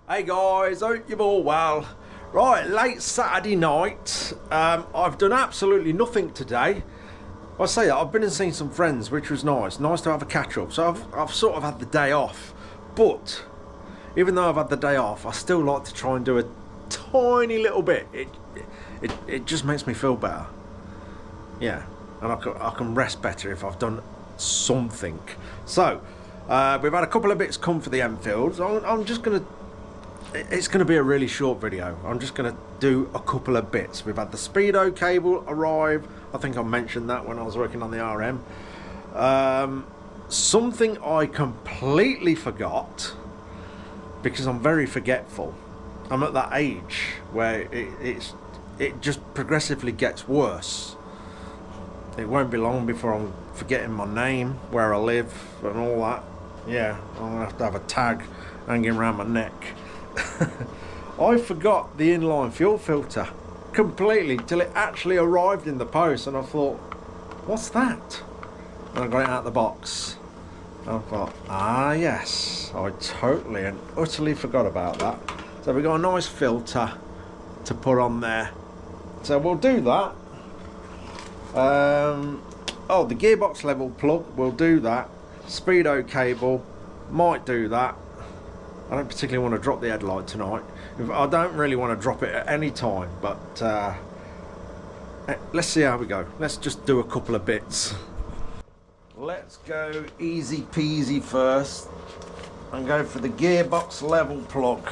Hey guys, hope you're all well. Right, late Saturday night. I've done absolutely nothing today. I say that, I've been and seen some friends, which was nice. Nice to have a catch up. So I've sort of had the day off. But, even though I've had the day off, I still like to try and do a tiny little bit. It just makes me feel better. Yeah, and I can rest better if I've done something. So, we've had a couple of bits come for the Enfields. I'm just going to... It's going to be a really short video. I'm just going to do a couple of bits. We've had the Speedo cable arrive. I think I mentioned that when I was working on the RM. Something I completely forgot, because I'm very forgetful. I'm at that age where it just progressively gets worse. It won't be long before I'm forgetting my name, where I live and all that. Yeah, I'm going to have a tag hanging around my neck. I forgot the inline fuel filter completely till it actually arrived in the post, and I thought, what's that? And I got it out of the box. And I thought, ah yes, I totally and utterly forgot about that. So we got a nice filter to put on there. So we'll do that. Oh, the gearbox level plug, we'll do that. Speedo cable, might do that. I don't particularly want to drop the headlight tonight. I don't really want to drop it at any time, but let's see how we go. Let's just do a couple of bits. Let's go easy peasy first and go for the gearbox level plug.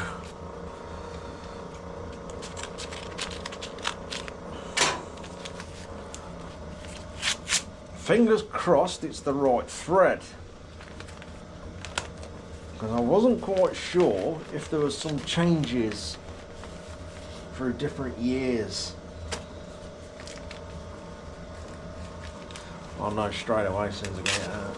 Fingers crossed it's the right thread, because I wasn't quite sure if there was some changes through different years. I'll know straight away as soon as I get it out.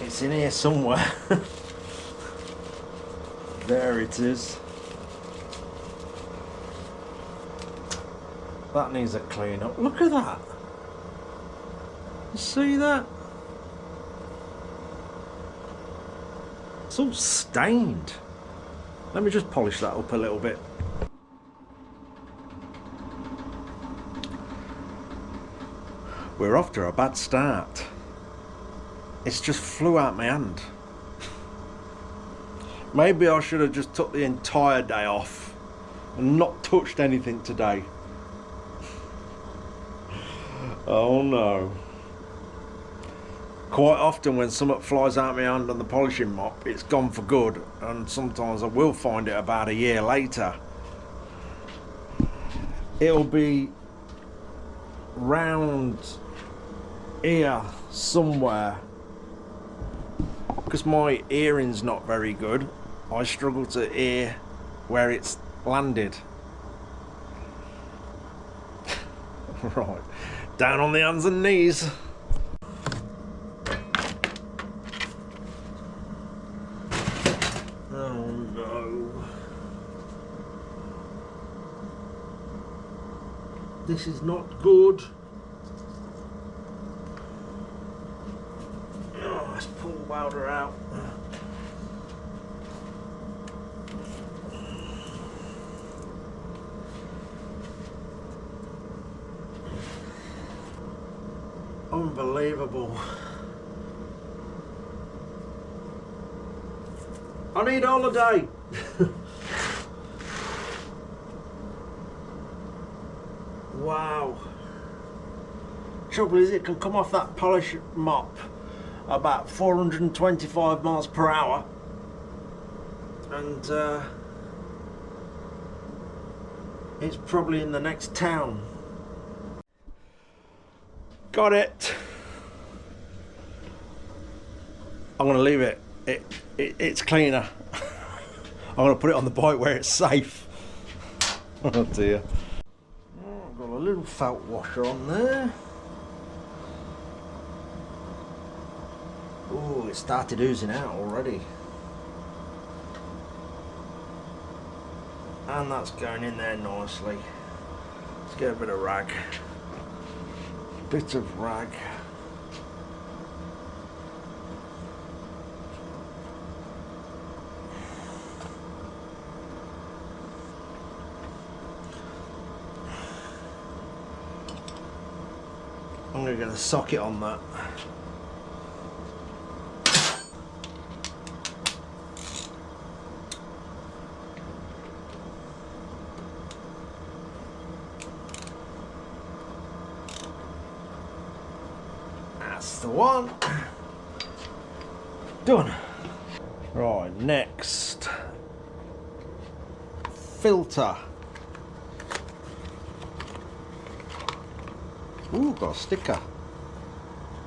It's in here somewhere. There it is. That needs a clean up. Look at that. You see that? It's all stained. Let me just polish that up a little bit. We're off to a bad start. It's just flew out my hand. Maybe I should have just took the entire day off and not touched anything today. Oh no. Quite often when something flies out my hand on the polishing mop, it's gone for good, and sometimes I will find it about a year later. It'll be round here somewhere, because my earring's not very good. I struggle to hear where it's landed. Right. Down on the hands and knees. Oh no. This is not good. Oh, let's pull the welder out. Unbelievable. I need a holiday. Wow. Trouble is, it can come off that polish mop about 425 miles per hour, and it's probably in the next town. Got it. I'm going to leave it. It's cleaner. I'm going to put it on the bike where it's safe. Oh dear. Oh, I've got a little felt washer on there. Oh, it started oozing out already. And that's going in there nicely. Let's get a bit of rag. bit of rag. I'm going to get a socket on that. That's the one. Done. Right, next. Filter. Ooh, got a sticker.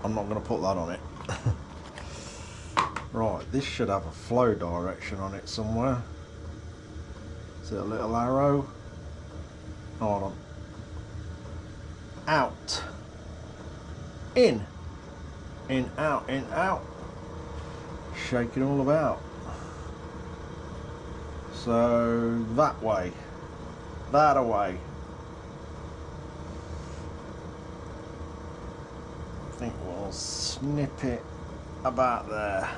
I'm not going to put that on it. Right, this should have a flow direction on it somewhere. Is it a little arrow? Hold on. Out. In. In, out, in, out. Shaking all about. So that way. That away. I think we'll snip it about there.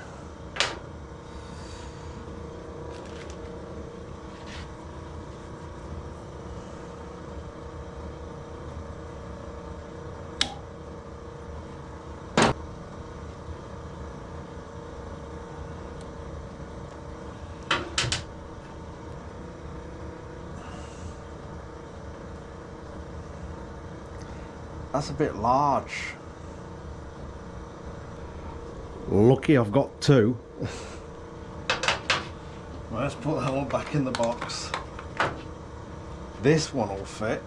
That's a bit large. Lucky I've got two. Let's put that one back in the box. This one will fit.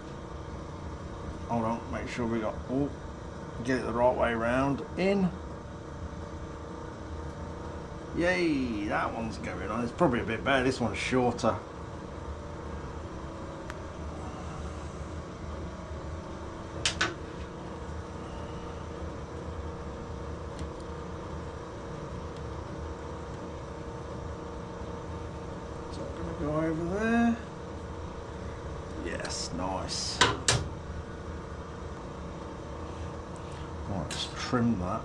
Hold on, make sure we got, oh, get it the right way round. In. Yay, that one's going on. It's probably a bit better. This one's shorter. Go over there. Yes, nice. Right, let's trim that.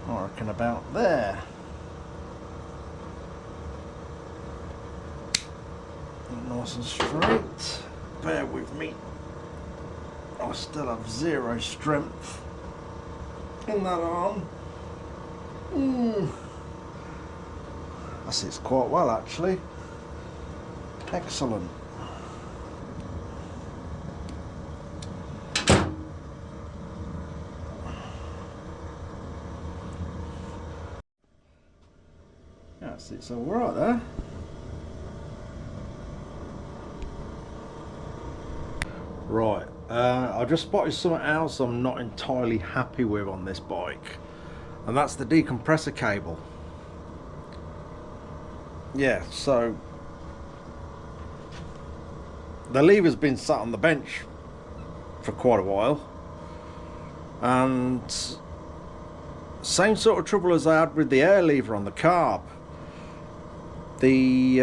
I reckon about there. Nice and straight. Bear with me. I still have zero strength in that arm. That sits quite well actually. Excellent. That sits all right there. Right, I just spotted something else I'm not entirely happy with on this bike. And that's the decompressor cable. Yeah, so the lever's been sat on the bench for quite a while, and same sort of trouble as I had with the air lever on the carb. The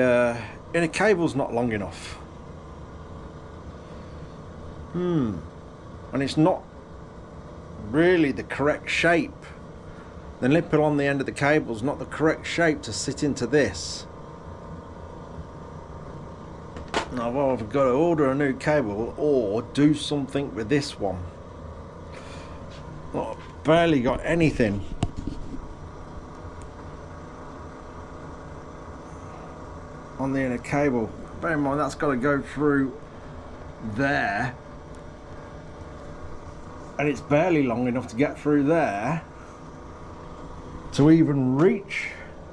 inner cable's not long enough. And it's not really the correct shape. The nipple on the end of the cable is not the correct shape to sit into this. Now I've either got to order a new cable or do something with this one. Well, I've barely got anything. On the inner cable. Bear in mind that's got to go through there. And it's barely long enough to get through there to even reach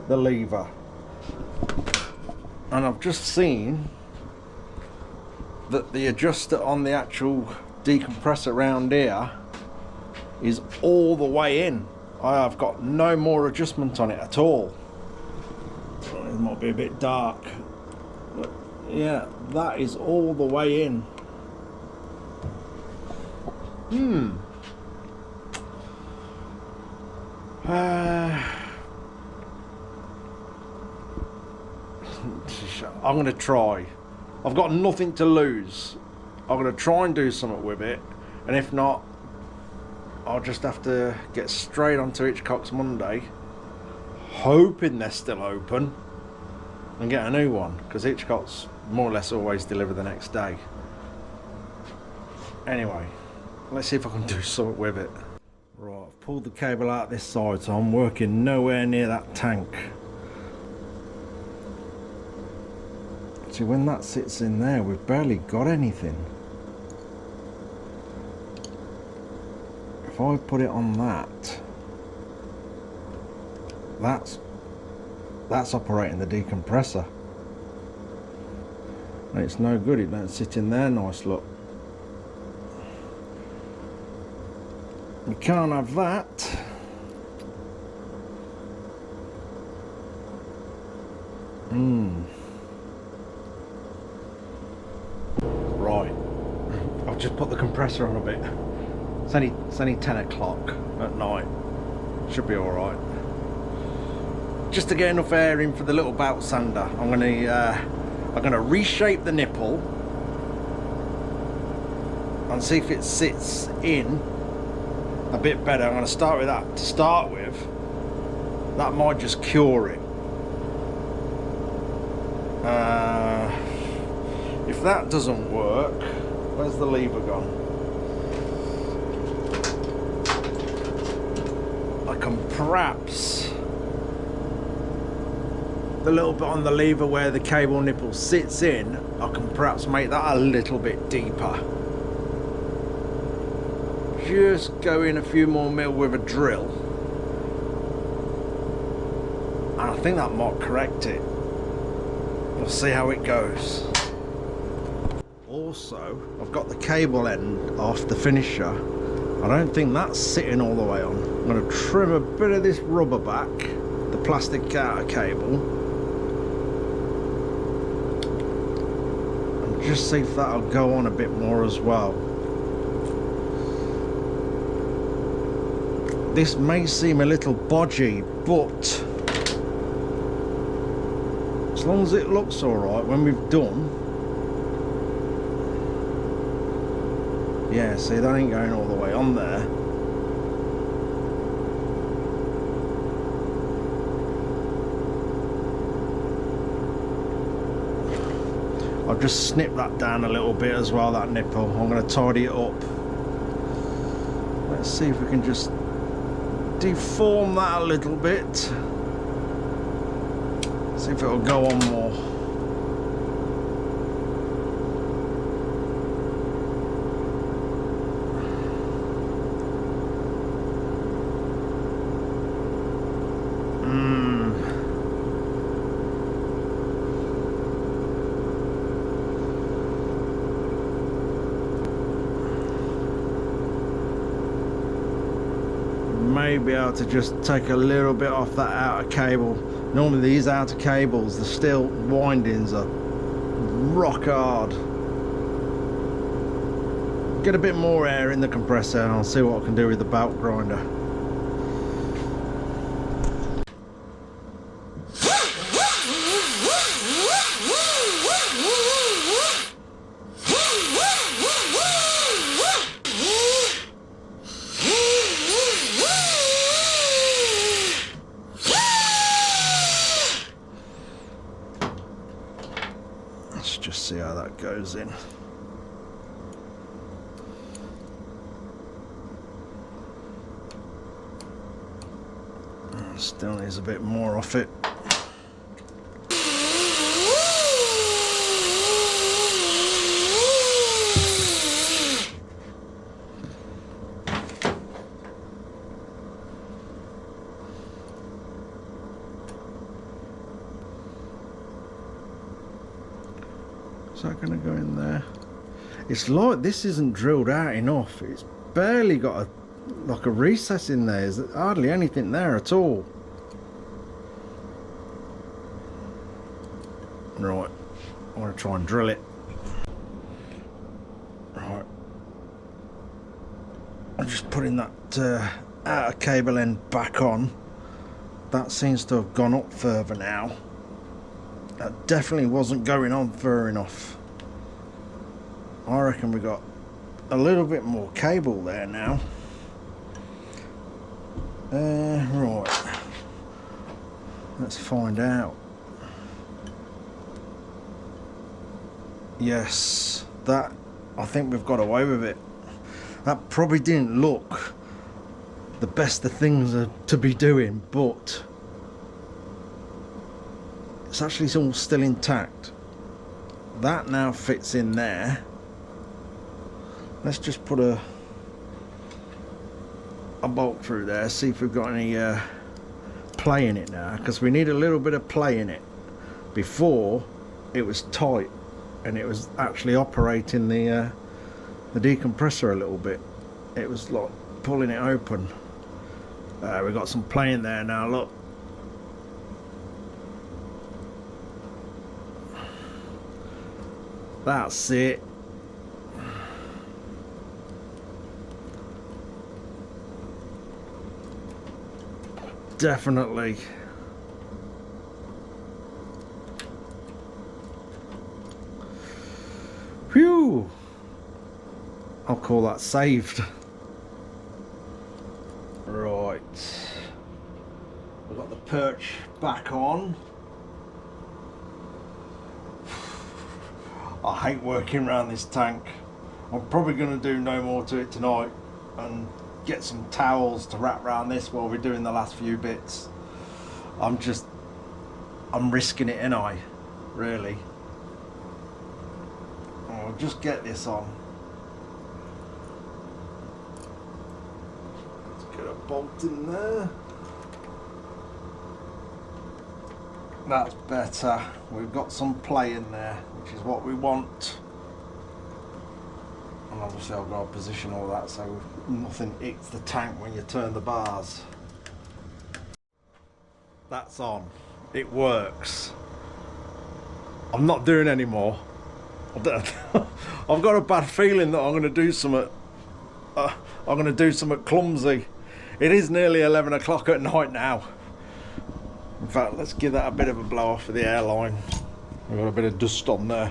the lever. And I've just seen that the adjuster on the actual decompressor round here is all the way in. I have got no more adjustment on it at all. It might be a bit dark, but yeah, that is all the way in. I'm going to try I've got nothing to lose. I'm going to try and do something with it, and if not, I'll just have to get straight onto Hitchcock's Monday, hoping they're still open, and get a new one, because Hitchcock's more or less always deliver the next day. Anyway, let's see if I can do something with it. Right, I've pulled the cable out this side, so I'm working nowhere near that tank. See, when that sits in there, we've barely got anything. If I put it on that, that's operating the decompressor. And it's no good, it don't sit in there nice, look. You can't have that. Right, I've just put the compressor on a bit. It's only 10 o'clock at night. Should be alright. Just to get enough air in for the little belt sander, I'm gonna reshape the nipple and see if it sits in a bit better. I'm gonna start with that to start with. That might just cure it. If that doesn't work, where's the lever gone? I can perhaps, the little bit on the lever where the cable nipple sits in, I can perhaps make that a little bit deeper. Just go in a few more mil with a drill, and I think that might correct it. We'll see how it goes. Also, I've got the cable end off the finisher. I don't think that's sitting all the way on. I'm going to trim a bit of this rubber back, the plastic outer cable, and just see if that'll go on a bit more as well. This may seem a little bodgy, but as long as it looks alright when we've done. Yeah, see, that ain't going all the way on there. I've just snipped that down a little bit as well, that nipple. I'm going to tidy it up. Let's see if we can just deform that a little bit. See if it'll go on more. May be able to just take a little bit off that outer cable. Normally these outer cables, the steel windings are rock hard. Get a bit more air in the compressor and I'll see what I can do with the belt grinder. Let's just see how that goes in. Still needs a bit more off it. Is that going to go in there? It's like this isn't drilled out enough. It's barely got like a recess in there. There's hardly anything there at all. Right, I want to try and drill it. Right, I'm just putting that outer cable end back on. That seems to have gone up further now. That definitely wasn't going on far enough. I reckon we got a little bit more cable there now. Right, let's find out. Yes, that, I think we've got away with it. That probably didn't look the best of things to be doing, but it's actually all still intact. That now fits in there. Let's just put a bolt through there, see if we've got any play in it now, because we need a little bit of play in it. Before it was tight and it was actually operating the decompressor a little bit. It was like pulling it open. We've got some play in there now, look. That's it. Definitely. Phew. I'll call that saved. Right. We've got the perch back on. I hate working around this tank. I'm probably going to do no more to it tonight and get some towels to wrap around this while we're doing the last few bits. I'm risking it, ain't I? Really. I'll just get this on. Let's get a bolt in there. That's better. We've got some play in there, which is what we want. And obviously I've got to position all that so nothing hits the tank when you turn the bars. That's on. It works. I'm not doing any more. I've got a bad feeling that I'm going to do something. I'm going to do something clumsy. It is nearly 11 o'clock at night now. In fact, let's give that a bit of a blow off for the airline. We've got a bit of dust on there.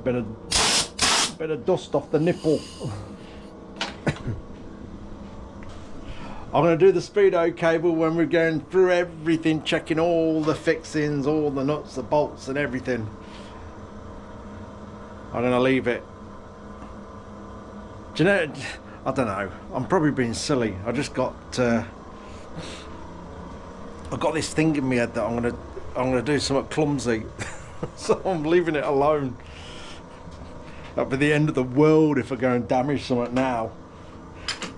Bit of dust off the nipple. I'm going to do the speedo cable when we're going through everything, checking all the fixings, all the nuts, the bolts and everything. I'm going to leave it. Do you know, I don't know, I'm probably being silly. I just got I've got this thing in my head that I'm gonna do something clumsy. So I'm leaving it alone. That'll be the end of the world if I go and damage something now.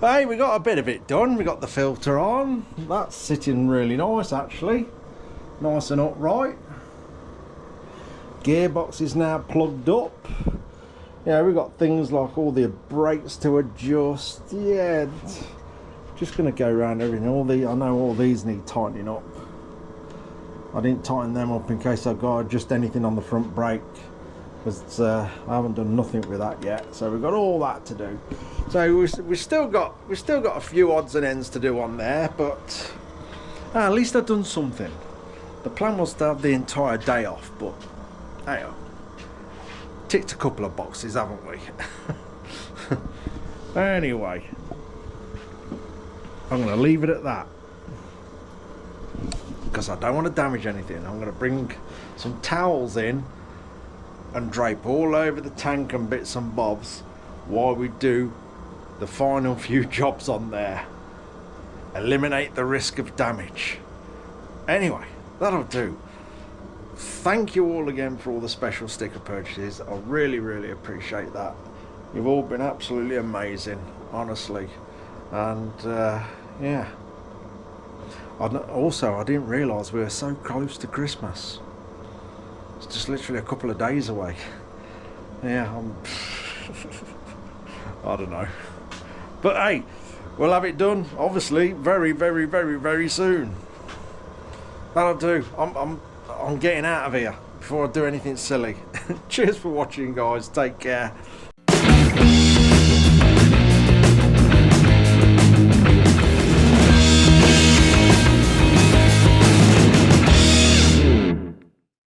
But hey, we got a bit of it done. We got the filter on. That's sitting really nice actually. Nice and upright. Gearbox is now plugged up. Yeah, we've got things like all the brakes to adjust. Yeah, just going to go around everything. I know all these need tightening up. I didn't tighten them up in case I've got to adjust anything on the front brake, because I haven't done nothing with that yet. So we've got all that to do. So we've still got a few odds and ends to do on there, but at least I've done something. The plan was to have the entire day off, but hey, ticked a couple of boxes, haven't we? Anyway, I'm going to leave it at that, because I don't want to damage anything. I'm going to bring some towels in and drape all over the tank and bits and bobs while we do the final few jobs on there. Eliminate the risk of damage. Anyway, that'll do. Thank you all again for all the special sticker purchases. I really appreciate that. You've all been absolutely amazing, honestly. And yeah, I didn't realise we were so close to Christmas. It's just literally a couple of days away. Yeah, I don't know, but hey, we'll have it done obviously very soon. That'll do. I'm getting out of here before I do anything silly. Cheers for watching, guys. Take care.